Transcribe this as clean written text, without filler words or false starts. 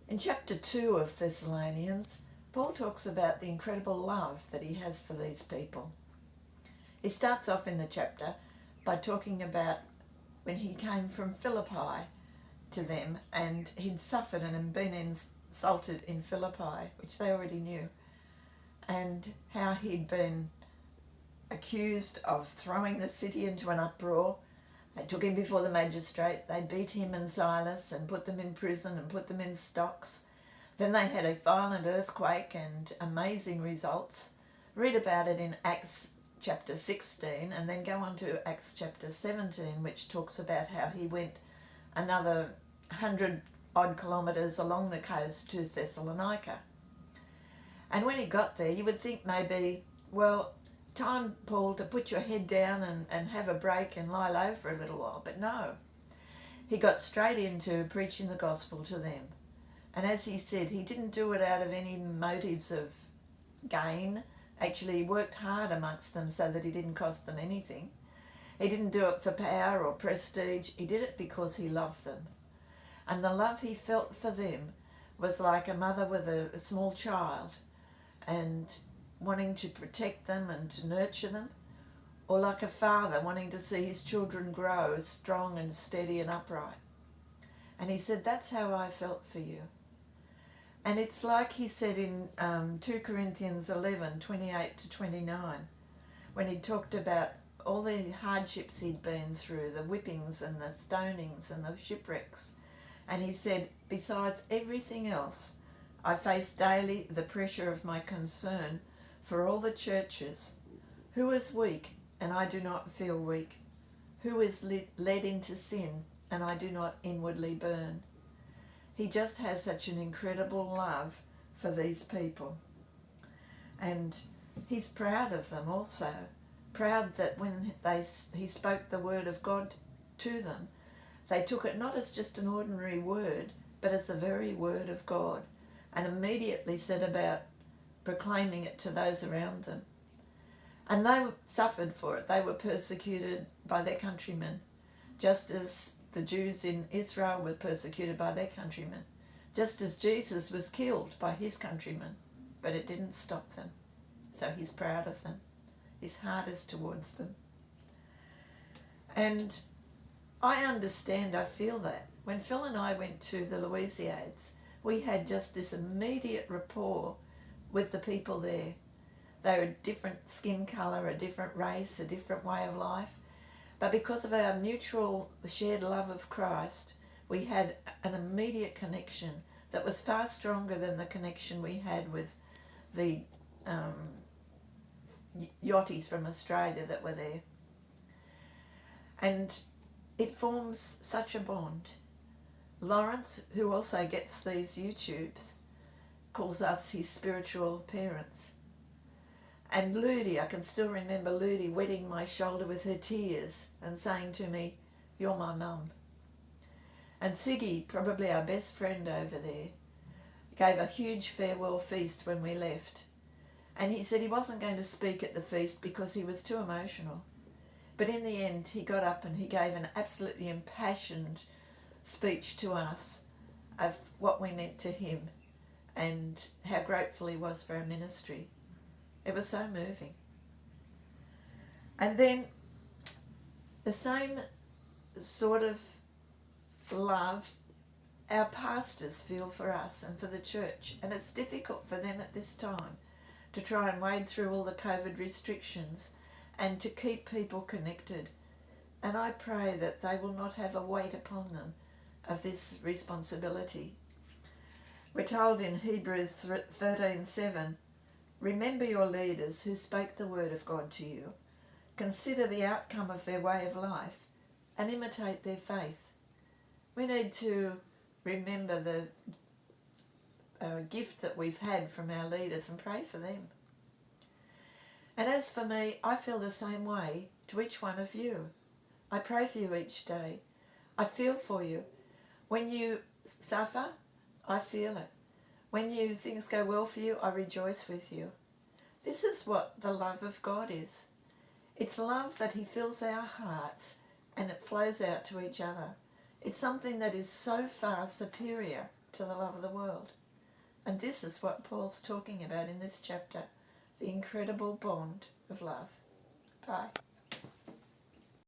In chapter 2 of Thessalonians, Paul talks about the incredible love that he has for these people. He starts off in the chapter by talking about when he came from Philippi to them, and he'd suffered and had been insulted in Philippi, which they already knew, and how he'd been accused of throwing the city into an uproar. They took him before the magistrate. They beat him and Silas and put them in prison and put them in stocks. Then they had a violent earthquake and amazing results. Read about it in Acts chapter 16 and then go on to Acts chapter 17, which talks about how he went another 100 odd kilometres along the coast to Thessalonica. And when he got there, you would think maybe, well, time, Paul, to put your head down and have a break and lie low for a little while. But no, he got straight into preaching the gospel to them. And as he said, he didn't do it out of any motives of gain. Actually, he worked hard amongst them so that he didn't cost them anything. He didn't do it for power or prestige. He did it because he loved them. And the love he felt for them was like a mother with a small child and wanting to protect them and to nurture them, or like a father wanting to see his children grow strong and steady and upright. And he said, that's how I felt for you. And it's like he said in 2 Corinthians 11, 28 to 29, when he talked about all the hardships he'd been through, the whippings and the stonings and the shipwrecks. And he said, besides everything else, I face daily the pressure of my concern for all the churches. Who is weak, and I do not feel weak? Who is led into sin, and I do not inwardly burn? He just has such an incredible love for these people. And he's proud of them also. Proud that when he spoke the word of God to them, they took it not as just an ordinary word, but as the very word of God, and immediately set about proclaiming it to those around them. And they suffered for it. They were persecuted by their countrymen, just as the Jews in Israel were persecuted by their countrymen, just as Jesus was killed by his countrymen, but it didn't stop them. So he's proud of them. His heart is towards them. And I understand, I feel that. When Phil and I went to the Louisiades, we had just this immediate rapport with the people there. They were a different skin colour, a different race, a different way of life. But because of our mutual shared love of Christ, we had an immediate connection that was far stronger than the connection we had with the yachties from Australia that were there. And it forms such a bond. Lawrence, who also gets these YouTubes, calls us his spiritual parents. And Ludi, I can still remember Ludi wetting my shoulder with her tears and saying to me, "You're my mum." And Siggy, probably our best friend over there, gave a huge farewell feast when we left. And he said he wasn't going to speak at the feast because he was too emotional. But in the end, he got up and he gave an absolutely impassioned speech to us of what we meant to him and how grateful he was for our ministry. It was so moving. And then the same sort of love our pastors feel for us and for the church. And it's difficult for them at this time to try and wade through all the COVID restrictions and to keep people connected. And I pray that they will not have a weight upon them of this responsibility. We're told in Hebrews 13:7, remember your leaders who spoke the word of God to you. Consider the outcome of their way of life and imitate their faith. We need to remember the gift that we've had from our leaders and pray for them. And as for me, I feel the same way to each one of you. I pray for you each day. I feel for you. When you suffer, I feel it. When things go well for you, I rejoice with you. This is what the love of God is. It's love that he fills our hearts and it flows out to each other. It's something that is so far superior to the love of the world. And this is what Paul's talking about in this chapter, the incredible bond of love. Bye.